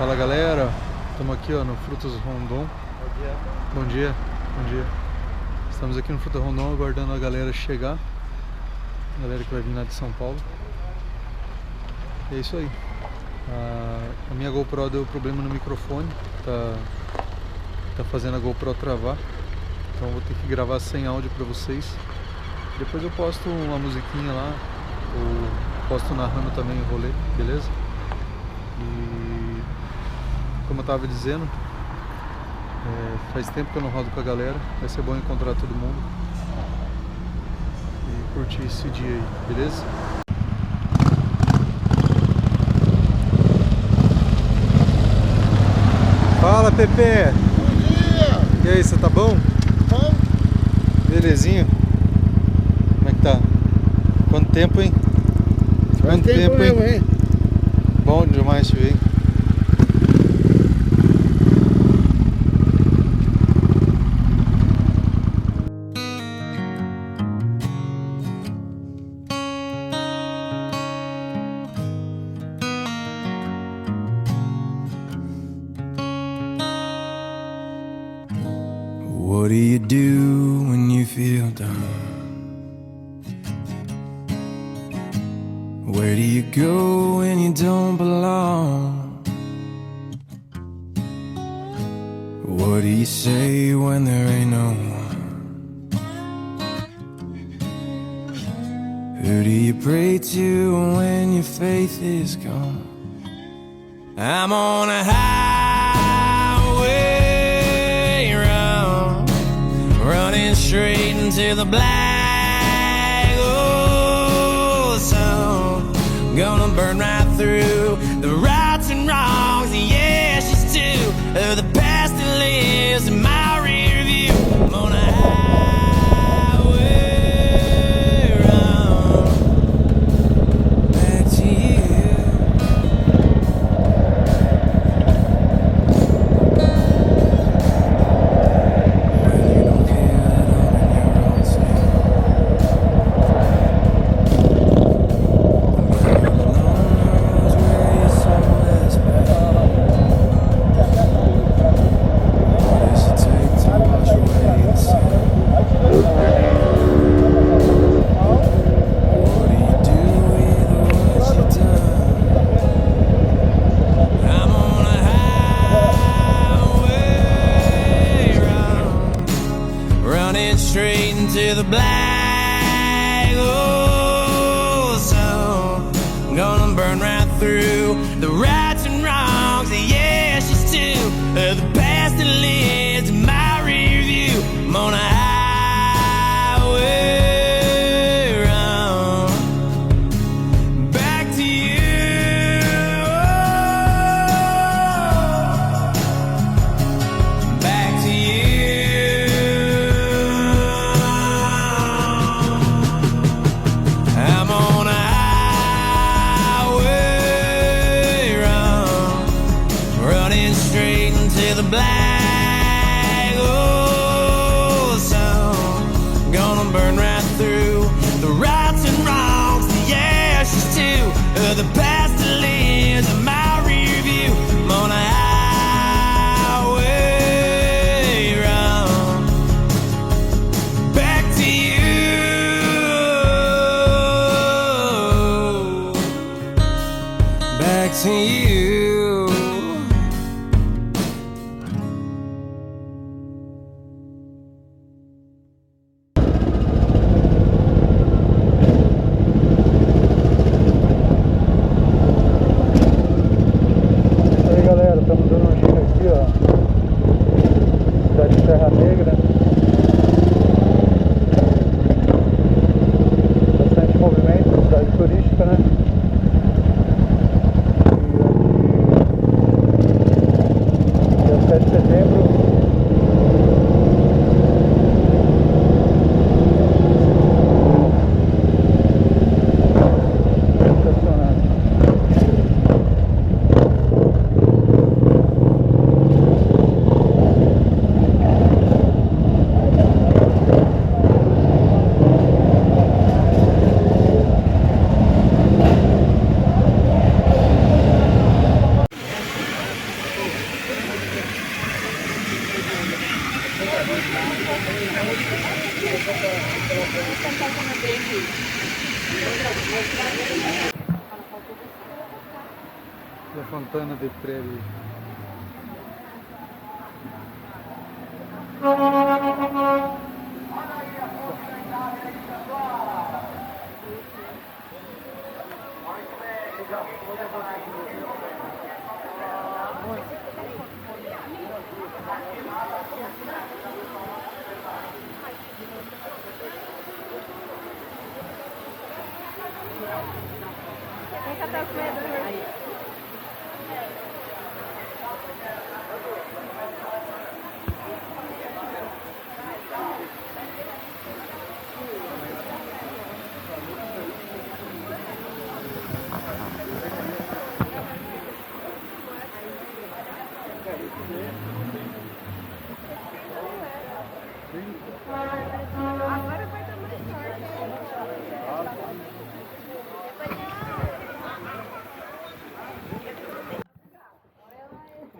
Fala galera, estamos aqui ó, no Frutas Rondon. Bom dia. Bom dia. Estamos aqui no Frutas Rondon aguardando a galera chegar. A galera que vai vir lá de São Paulo. E é isso aí. A minha GoPro deu problema no microfone. Tá fazendo a GoPro travar. Então vou ter que gravar sem áudio para vocês. Depois eu posto uma musiquinha lá. Ou posto narrando também o rolê, beleza? E como eu tava dizendo, faz tempo que eu não rodo com a galera. Vai ser bom encontrar todo mundo e curtir esse dia aí, beleza? Fala, Pepe! Bom dia! E aí, você tá bom? Bom? Belezinha? Como é que tá? Quanto tempo, hein? Quanto tempo mesmo, hein? Bom demais te ver. What do you do when you feel down? Where do you go when you don't belong? What do you say when there ain't no one? Who do you pray to when your faith is gone? I'm on a highway running straight into the black. Oh, sun gonna burn right through the rights and wrongs, the ashes too, of the past that lives in my rear view. I'm on a highway run back to you. Straight into the black. Oh, sun gonna burn right through the rights and wrongs, the ashes too, of the past that lives in my rear view. I'm on a highway run back to you. Back to you. The black, oh, sun gonna burn right through the rights and wrongs, the ashes too, of the past that lives in my rear view. I'm on a highway run back to you, back to you. Estamos dando um giro aqui, ó, cidade de Serra Negra. Bastante movimento, cidade turística, né? E aqui da Fontana de Trevi. Agora vai dar mais sorte.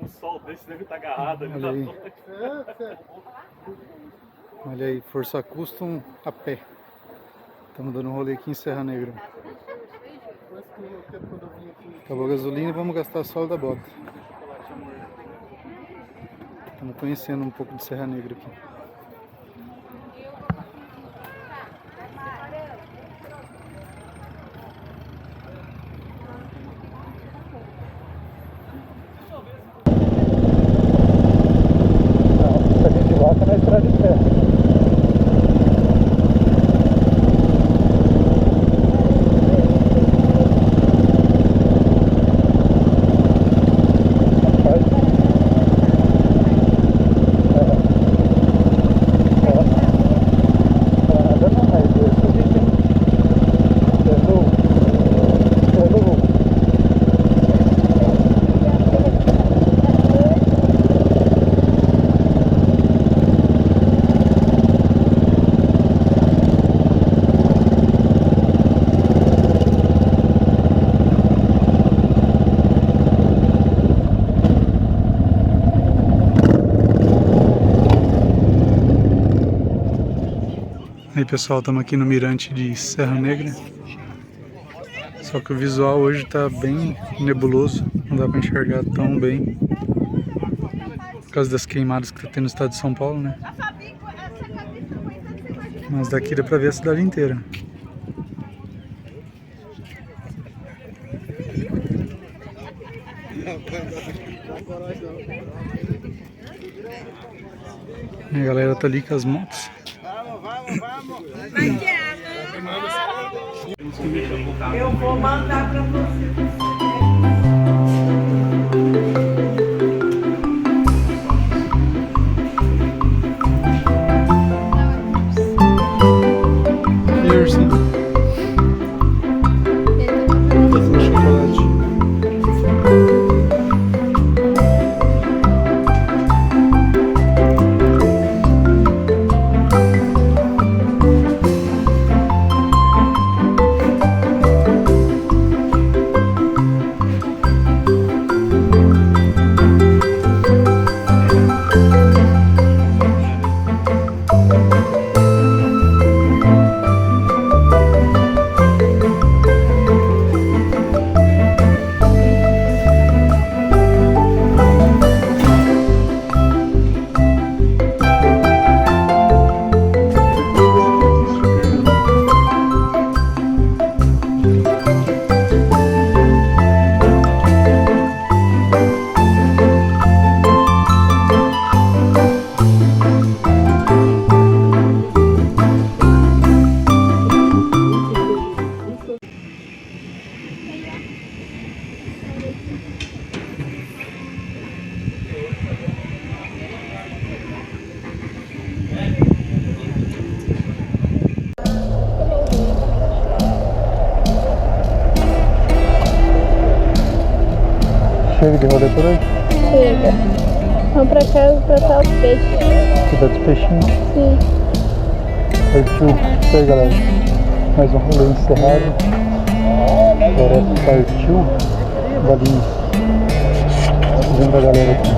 Um sol desse deve estar agarrado ali. Olha aí. Olha aí, Força Custom a pé. Estamos dando um rolê aqui em Serra Negra. Acabou a gasolina e vamos gastar só da bota. Estamos conhecendo um pouco de Serra Negra aqui. Na estrada de terra. Aí pessoal, estamos aqui no mirante de Serra Negra. Só que o visual hoje está bem nebuloso, não dá para enxergar tão bem por causa das queimadas que está tendo no estado de São Paulo, né? Mas daqui dá para ver a cidade inteira. E a galera tá ali com as motos. Eu vou mandar pra você. Chega de rolê por aí? Chega. Vamos pra casa pra tratar os peixes. Cuidar dos peixinhos? Sim. Partiu. Isso aí, galera. Mais um rolê encerrado. Floresta partiu. Valinhos. Vendo a galera aqui.